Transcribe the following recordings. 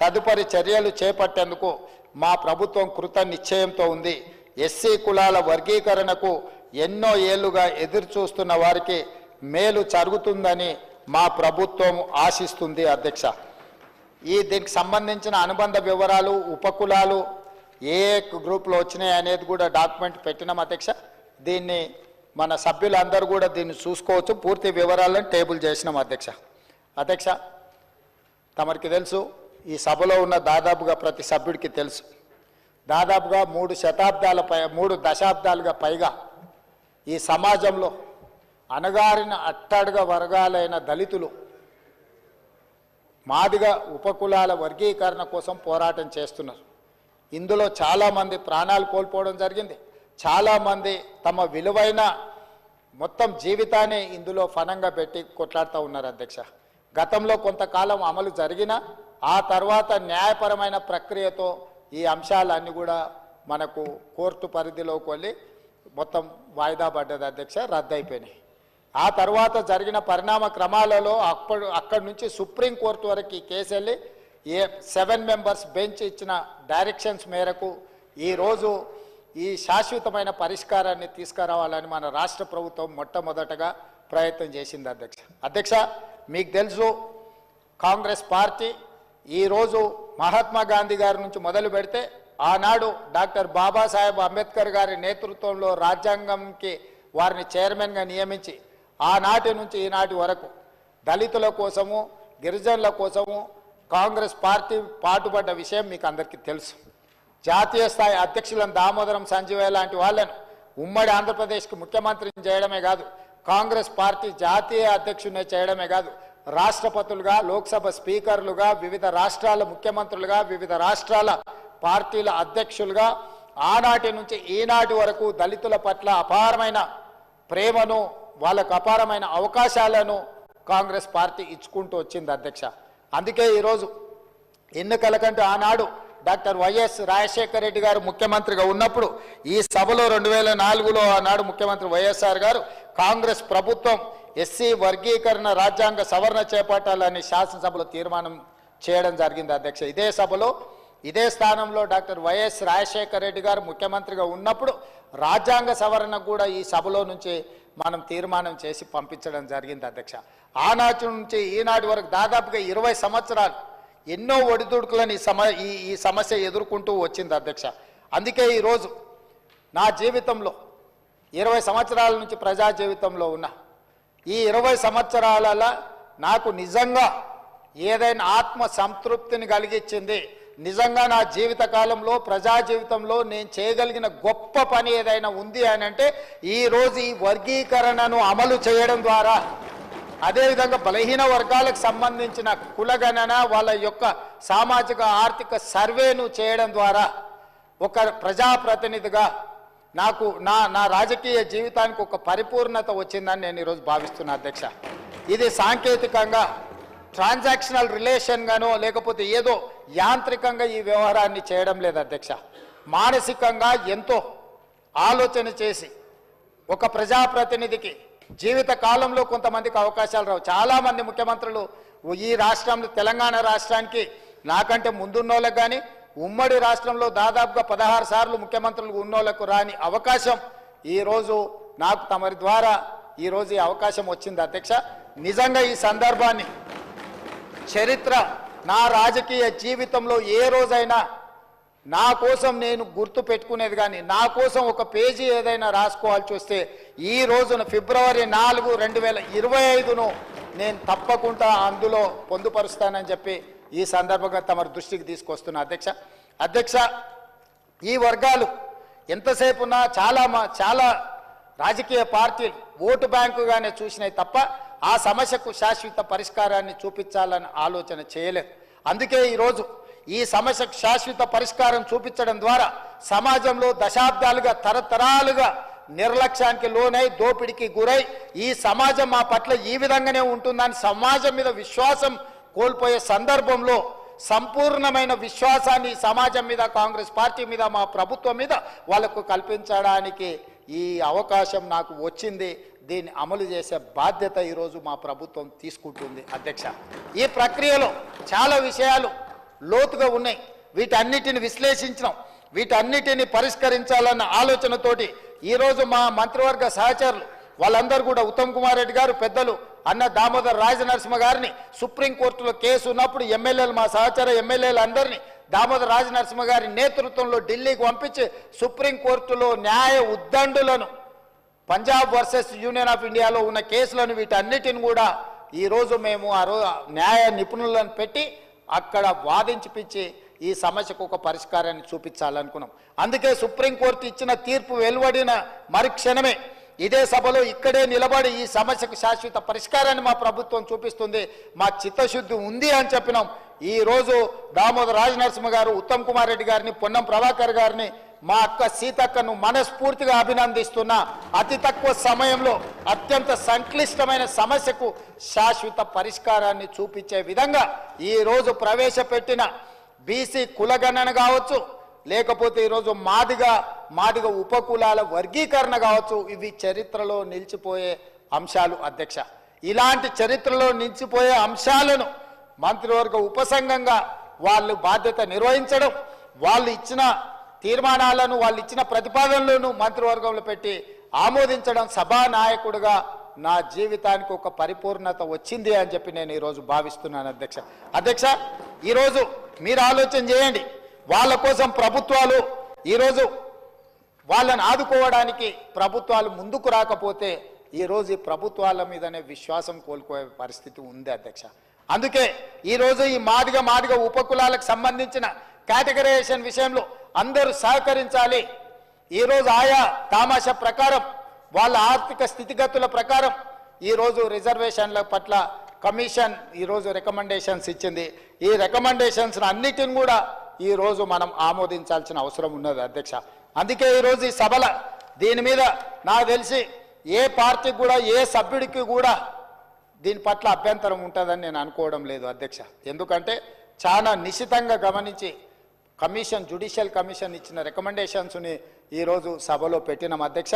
తదుపరి చర్యలు చేపట్టేందుకు మా ప్రభుత్వం కృత నిశ్చయంతో ఉంది. ఎస్సీ కులాల వర్గీకరణకు ఎన్నో ఏళ్లుగా ఎదురు చూస్తున్న వారికి మేలు జరుగుతుందని మా ప్రభుత్వం ఆశిస్తుంది అధ్యక్ష. దీనికి సంబంధించిన అనుబంధ వివరాలు ఉపకులాలు ఏ గ్రూప్లో వచ్చినాయి అనేది కూడా డాక్యుమెంట్ పెట్టినాం అధ్యక్ష. దీన్ని మన సభ్యులందరూ కూడా దీన్ని చూసుకోవచ్చు. పూర్తి వివరాలను టేబుల్ చేసినాం అధ్యక్ష. అధ్యక్ష, తమరికి తెలుసు, ఈ సభలో ఉన్న దాదాపుగా ప్రతి సభ్యుడికి తెలుసు, దాదాపుగా 3 దశాబ్దాలుగా పైగా ఈ సమాజంలో అణగారిన అట్టడుగ వర్గాలైన దళితులు మాదిగ ఉపకులాల వర్గీకరణ కోసం పోరాటం చేస్తున్నారు. ఇందులో చాలామంది ప్రాణాలు కోల్పోవడం జరిగింది. చాలామంది తమ విలువైన మొత్తం జీవితాన్ని ఇందులో ఫనంగా పెట్టి కొట్లాడుతూ ఉన్నారు అధ్యక్ష. గతంలో కొంతకాలం అమలు జరిగిన ఆ తర్వాత న్యాయపరమైన ప్రక్రియతో ఈ అంశాలన్నీ కూడా మనకు కోర్టు పరిధిలోకి వెళ్ళి మొత్తం వాయిదా పడ్డది అధ్యక్ష, రద్దయిపోయినాయి. ఆ తర్వాత జరిగిన పరిణామ క్రమాలలో అక్కడి నుంచి సుప్రీంకోర్టు వరకు ఈ కేసు వెళ్ళి 7 మెంబర్స్ బెంచ్ ఇచ్చిన డైరెక్షన్స్ మేరకు ఈరోజు ఈ శాశ్వతమైన పరిష్కారాన్ని తీసుకురావాలని మన రాష్ట్ర ప్రభుత్వం మొట్టమొదటగా ప్రయత్నం చేసింది అధ్యక్ష. అధ్యక్ష, మీకు తెలుసు, కాంగ్రెస్ పార్టీ ఈరోజు మహాత్మా గాంధీ గారి నుంచి మొదలు పెడితే ఆనాడు డాక్టర్ బాబాసాహెబ్ అంబేద్కర్ గారి నేతృత్వంలో రాజ్యాంగంకి వారిని చైర్మన్గా నియమించి ఆనాటి నుంచి ఈనాటి వరకు దళితుల కోసము గిరిజనుల కోసము కాంగ్రెస్ పార్టీ పాటుపడ్డ విషయం మీకు అందరికీ తెలుసు. జాతీయ స్థాయి అధ్యక్షులను దామోదరం సంజీవయ్య లాంటి వాళ్ళను ఉమ్మడి ఆంధ్రప్రదేశ్కి ముఖ్యమంత్రిని చేయడమే కాదు, కాంగ్రెస్ పార్టీ జాతీయ అధ్యక్షుడిని చేయడమే కాదు, రాష్ట్రపతులుగా, లోక్సభ స్పీకర్లుగా, వివిధ రాష్ట్రాల ముఖ్యమంత్రులుగా, వివిధ రాష్ట్రాల పార్టీల అధ్యక్షులుగా ఆనాటి నుంచి ఈనాటి వరకు దళితుల పట్ల అపారమైన ప్రేమను, వాళ్ళకు అపారమైన అవకాశాలను కాంగ్రెస్ పార్టీ ఇచ్చుకుంటూ వచ్చింది అధ్యక్ష. అందుకే ఈరోజు ఎన్నికల కంటే ఆనాడు డాక్టర్ వైఎస్ రాజశేఖర రెడ్డి గారు ముఖ్యమంత్రిగా ఉన్నప్పుడు ఈ సభలో 2004లో ఆనాడు ముఖ్యమంత్రి వైఎస్ఆర్ గారు కాంగ్రెస్ ప్రభుత్వం ఎస్సీ వర్గీకరణ రాజ్యాంగ సవరణ చేపట్టాలని శాసనసభలో తీర్మానం చేయడం జరిగింది అధ్యక్ష. ఇదే సభలో ఇదే స్థానంలో డాక్టర్ వైఎస్ రాజశేఖర రెడ్డి గారు ముఖ్యమంత్రిగా ఉన్నప్పుడు రాజ్యాంగ సవరణ కూడా ఈ సభలో నుంచి మనం తీర్మానం చేసి పంపించడం జరిగింది అధ్యక్ష. ఆనాటి నుంచి ఈనాటి వరకు దాదాపుగా 20 సంవత్సరాలు ఎన్నో ఒడిదుడుకులను ఈ సమస్య ఎదుర్కొంటూ వచ్చింది అధ్యక్ష. అందుకే ఈరోజు నా జీవితంలో 20 సంవత్సరాల నుంచి ప్రజా జీవితంలో ఉన్న ఈ 20 సంవత్సరాల నాకు నిజంగా ఏదైనా ఆత్మ సంతృప్తిని కలిగించింది, నిజంగా నా జీవిత కాలంలో ప్రజా జీవితంలో నేను చేయగలిగిన గొప్ప పని ఏదైనా ఉంది అని అంటే ఈరోజు ఈ వర్గీకరణను అమలు చేయడం ద్వారా, అదేవిధంగా బలహీన వర్గాలకు సంబంధించిన కులగణన, వాళ్ళ యొక్క సామాజిక ఆర్థిక సర్వేను చేయడం ద్వారా ఒక ప్రజాప్రతినిధిగా నాకు నా రాజకీయ జీవితానికి ఒక పరిపూర్ణత వచ్చిందని నేను ఈరోజు భావిస్తున్నా అధ్యక్ష. ఇది సాంకేతికంగా ట్రాన్సాక్షనల్ రిలేషన్గానో లేకపోతే ఏదో యాంత్రికంగా ఈ వ్యవహారాన్ని చేయడం లేదు అధ్యక్ష. మానసికంగా ఎంతో ఆలోచన చేసి ఒక ప్రజాప్రతినిధికి జీవిత కాలంలో కొంతమందికి అవకాశాలు రావు. చాలామంది ముఖ్యమంత్రులు ఈ రాష్ట్రంలో తెలంగాణ రాష్ట్రానికి నాకంటే ముందున్నోళ్ళకు కానీ ఉమ్మడి రాష్ట్రంలో దాదాపుగా 16 సార్లు ముఖ్యమంత్రులు ఉన్నోళ్లకు రాని అవకాశం ఈరోజు నాకు తమరి ద్వారా ఈరోజు ఈ అవకాశం వచ్చింది అధ్యక్ష. నిజంగా ఈ సందర్భాన్ని చరిత్ర నా రాజకీయ జీవితంలో ఏ రోజైనా నా కోసం నేను గుర్తు పెట్టుకునేది కానీ నా కోసం ఒక పేజీ ఏదైనా రాసుకోవాల్సి వస్తే ఈ రోజున ఫిబ్రవరి 4, 2025ను నేను తప్పకుండా అందులో పొందుపరుస్తానని చెప్పి ఈ సందర్భంగా తమ దృష్టికి తీసుకొస్తున్నా అధ్యక్ష. అధ్యక్ష, ఈ వర్గాలు ఎంతసేపు ఉన్నా చాలా రాజకీయ పార్టీలు ఓటు బ్యాంకుగానే చూసినాయి తప్ప ఆ సమస్యకు శాశ్వత పరిష్కారాన్ని చూపించాలని ఆలోచన చేయలేదు. అందుకే ఈరోజు ఈ సమస్యకు శాశ్వత పరిష్కారం చూపించడం ద్వారా సమాజంలో దశాబ్దాలుగా తరతరాలుగా నిర్లక్ష్యానికి లోనై దోపిడికి గురై ఈ సమాజం మా పట్ల ఈ విధంగానే ఉంటుందని సమాజం మీద విశ్వాసం కోల్పోయే సందర్భంలో సంపూర్ణమైన విశ్వాసాన్ని సమాజం మీద, కాంగ్రెస్ పార్టీ మీద, మా ప్రభుత్వం మీద వాళ్ళకు కల్పించడానికి ఈ అవకాశం నాకు వచ్చింది. దీన్ని అమలు చేసే బాధ్యత ఈరోజు మా ప్రభుత్వం తీసుకుంటుంది అధ్యక్ష. ఈ ప్రక్రియలో చాలా విషయాలు లోతుగా ఉన్నాయి. వీటన్నిటిని విశ్లేషించడం, వీటన్నిటిని పరిష్కరించాలన్న ఆలోచనతోటి ఈరోజు మా మంత్రివర్గ సహచరులు వాళ్ళందరూ కూడా ఉత్తమ్ కుమార్ రెడ్డి గారు, పెద్దలు అన్న దామోదర్ రాజనరసింహ గారిని సుప్రీంకోర్టులో కేసు ఉన్నప్పుడు ఎమ్మెల్యేలు, మా సహచర ఎమ్మెల్యేలు అందరినీ దామోదర్ రాజనరసింహ గారి నేతృత్వంలో ఢిల్లీకి పంపించి సుప్రీంకోర్టులో న్యాయ ఉద్దండులను, పంజాబ్ వర్సెస్ యూనియన్ ఆఫ్ ఇండియాలో ఉన్న కేసులను వీటన్నిటిని కూడా ఈరోజు మేము న్యాయ నిపుణులను పెట్టి అక్కడ వాదించిపించి ఈ సమస్యకు ఒక పరిష్కారాన్ని చూపించాలనుకున్నాం. అందుకే సుప్రీంకోర్టు ఇచ్చిన తీర్పు వెలువడిన మరుక్షణమే ఇదే సభలో ఇక్కడే నిలబడి ఈ సమస్యకు శాశ్వత పరిష్కారాన్ని మా ప్రభుత్వం చూపిస్తుంది, మా చిత్తశుద్ధి ఉంది అని చెప్పినాం. ఈరోజు దామోదర్ రాజనరసింహ గారు, ఉత్తమ్ కుమార్ రెడ్డి గారిని, పొన్నం ప్రభాకర్ గారిని, మా అక్క సీతక్కను మనస్ఫూర్తిగా అభినందిస్తున్నా. అతి తక్కువ సమయంలో అత్యంత సంక్లిష్టమైన సమస్యకు శాశ్వత పరిష్కారాన్ని చూపించే విధంగా ఈరోజు ప్రవేశపెట్టిన బీసీ కులగణన కావచ్చు, లేకపోతే ఈరోజు మాదిగ ఉపకులాల వర్గీకరణ కావచ్చు, ఇవి చరిత్రలో నిలిచిపోయే అంశాలు అధ్యక్ష. ఇలాంటి చరిత్రలో నిలిచిపోయే అంశాలను మంత్రివర్గ ఉపసంఘంగా వాళ్ళు బాధ్యత నిర్వహించడం, వాళ్ళు ఇచ్చిన తీర్మానాలను, వాళ్ళు ఇచ్చిన ప్రతిపాదనలను మంత్రివర్గంలో పెట్టి ఆమోదించడం సభానాయకుడిగా నా జీవితానికి ఒక పరిపూర్ణత వచ్చింది అని చెప్పి నేను ఈరోజు భావిస్తున్నాను అధ్యక్ష. అధ్యక్ష, ఈరోజు మీరు ఆలోచన చేయండి, వాళ్ళ కోసం ప్రభుత్వాలు ఈరోజు వాళ్ళని ఆదుకోవడానికి ప్రభుత్వాలు ముందుకు రాకపోతే ఈరోజు ఈ ప్రభుత్వాల మీదనే విశ్వాసం కోల్పోయే పరిస్థితి ఉంది అధ్యక్ష. అందుకే ఈరోజు ఈ మాదిగ ఉపకులాలకు సంబంధించిన కేటగరైజేషన్ విషయంలో అందరూ సహకరించాలి. ఈరోజు ఆయా తామాషా ప్రకారం వాళ్ళ ఆర్థిక స్థితిగతుల ప్రకారం ఈరోజు రిజర్వేషన్ల పట్ల కమిషన్ ఈరోజు రికమెండేషన్స్ ఇచ్చింది. ఈ రికమెండేషన్స్ అన్నిటిని కూడా ఈరోజు మనం ఆమోదించాల్సిన అవసరం ఉన్నది అధ్యక్ష. అందుకే ఈరోజు ఈ సభల దీని మీద నాకు తెలిసి ఏ పార్టీకి కూడా, ఏ సభ్యుడికి కూడా దీని పట్ల అభ్యంతరం ఉంటుందని నేను అనుకోవడం లేదు అధ్యక్ష. ఎందుకంటే చాలా నిశితంగా గమనించి కమిషన్, జ్యుడిషియల్ కమిషన్ ఇచ్చిన రికమెండేషన్స్ని ఈరోజు సభలో పెట్టినాం అధ్యక్ష.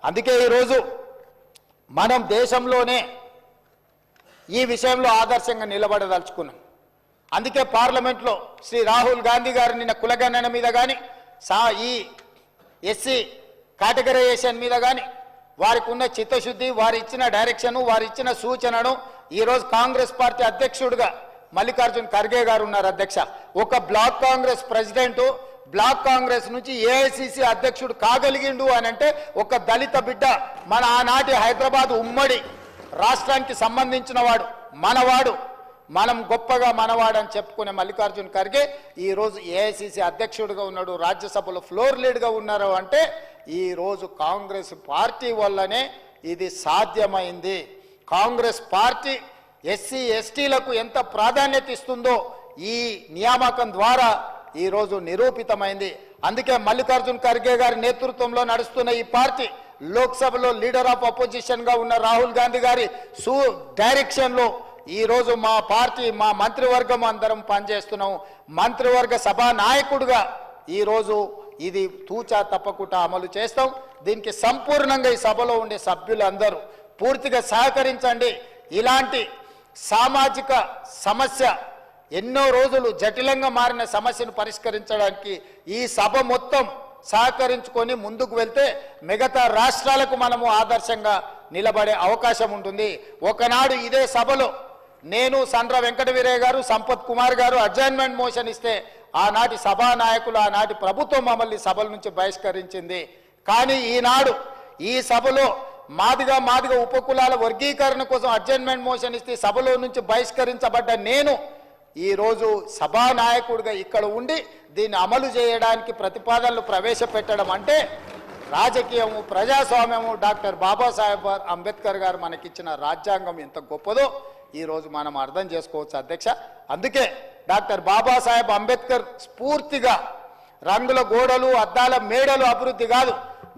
అందుకే ఈరోజు మనం దేశంలోనే ఈ విషయంలో ఆదర్శంగా నిలబడదలుచుకున్నాం. అందుకే పార్లమెంట్లో శ్రీ రాహుల్ గాంధీ గారు నిన్న కులగణన మీద కానీ, ఈ ఎస్సీ కేటగరైజేషన్ మీద కానీ వారికి ఉన్న చిత్తశుద్ధి, వారి ఇచ్చిన డైరెక్షను, వారి ఇచ్చిన సూచనను ఈరోజు కాంగ్రెస్ పార్టీ అధ్యక్షుడిగా మల్లికార్జున్ ఖర్గే గారు ఉన్నారు అధ్యక్ష. ఒక block Congress president block Congress నుంచి ఏఐసిసి అధ్యక్షుడు కాగలిగిండు అని అంటే ఒక దళిత బిడ్డ, మన ఆనాటి హైదరాబాద్ ఉమ్మడి రాష్ట్రానికి సంబంధించిన వాడు, మనవాడు, మనం గొప్పగా మనవాడని చెప్పుకునే మల్లికార్జున్ ఖర్గే ఈరోజు ఏఐసిసి అధ్యక్షుడిగా ఉన్నాడు, రాజ్యసభలో ఫ్లోర్ లీడ్గా ఉన్నారు అంటే ఈరోజు కాంగ్రెస్ పార్టీ వల్లనే ఇది సాధ్యమైంది. కాంగ్రెస్ పార్టీ ఎస్సీ ఎస్టీలకు ఎంత ప్రాధాన్యత ఇస్తుందో ఈ నియామకం ద్వారా ఈరోజు నిరూపితమైంది. అందుకే మల్లికార్జున్ ఖర్గే గారి నేతృత్వంలో నడుస్తున్న ఈ పార్టీ లోక్సభలో లీడర్ ఆఫ్ అపోజిషన్గా ఉన్న రాహుల్ గాంధీ గారి డైరెక్షన్లో ఈరోజు మా పార్టీ, మా మంత్రివర్గం అందరం పనిచేస్తున్నాం. మంత్రివర్గ సభా నాయకుడిగా ఈరోజు ఇది తూచా తప్పకుండా అమలు చేస్తాం. దీనికి సంపూర్ణంగా ఈ సభలో ఉండే సభ్యులందరూ పూర్తిగా సహకరించండి. ఇలాంటి సామాజిక సమస్య, ఎన్నో రోజులు జటిలంగా మారిన సమస్యను పరిష్కరించడానికి ఈ సభ మొత్తం సహకరించుకొని ముందుకు వెళ్తే మిగతా రాష్ట్రాలకు మనము ఆదర్శంగా నిలబడే అవకాశం ఉంటుంది. ఒకనాడు ఇదే సభలో నేను, సండ్ర వెంకట వీరయ్య గారు, సంపత్ కుమార్ గారు అడ్జైన్మెంట్ మోషన్ ఇస్తే ఆనాటి సభానాయకులు, ఆనాటి ప్రభుత్వం మమ్మల్ని సభల నుంచి బహిష్కరించింది. కానీ ఈనాడు ఈ సభలో మాదిగ ఉపకులాల వర్గీకరణ కోసం అడ్జైన్మెంట్ మోషన్ ఇస్తే సభలో నుంచి బహిష్కరించబడ్డ నేను ఈరోజు సభానాయకుడిగా ఇక్కడ ఉండి దీన్ని అమలు చేయడానికి ప్రతిపాదనలు ప్రవేశపెట్టడం అంటే రాజకీయము, ప్రజాస్వామ్యము, డాక్టర్ బాబాసాహెబ్ అంబేద్కర్ గారు మనకిచ్చిన రాజ్యాంగం ఎంత గొప్పదో ఈరోజు మనం అర్థం చేసుకోవచ్చు అధ్యక్ష. అందుకే డాక్టర్ బాబాసాహెబ్ అంబేద్కర్ స్ఫూర్తిగా రంగుల గోడలు, అద్దాల మేడలు అభివృద్ధి కాదు,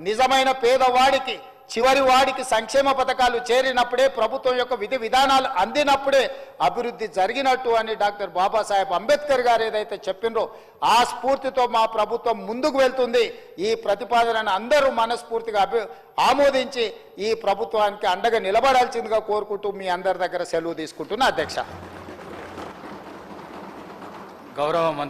నిజమైన పేదవాడికి, చివరి వాడికి సంక్షేమ పథకాలు చేరినప్పుడే, ప్రభుత్వం యొక్క విధి విధానాలు అందినప్పుడే అభివృద్ధి జరిగినట్టు అని డాక్టర్ బాబాసాహెబ్ అంబేద్కర్ గారు ఏదైతే చెప్పినరో ఆ స్ఫూర్తితో మా ప్రభుత్వం ముందుకు వెళ్తుంది. ఈ ప్రతిపాదనను అందరూ మనస్ఫూర్తిగా ఆమోదించి ఈ ప్రభుత్వానికి అండగా నిలబడాల్సిందిగా కోరుకుంటూ మీ అందరి దగ్గర సెలవు తీసుకుంటున్నా అధ్యక్ష. గౌరవ మంత్రి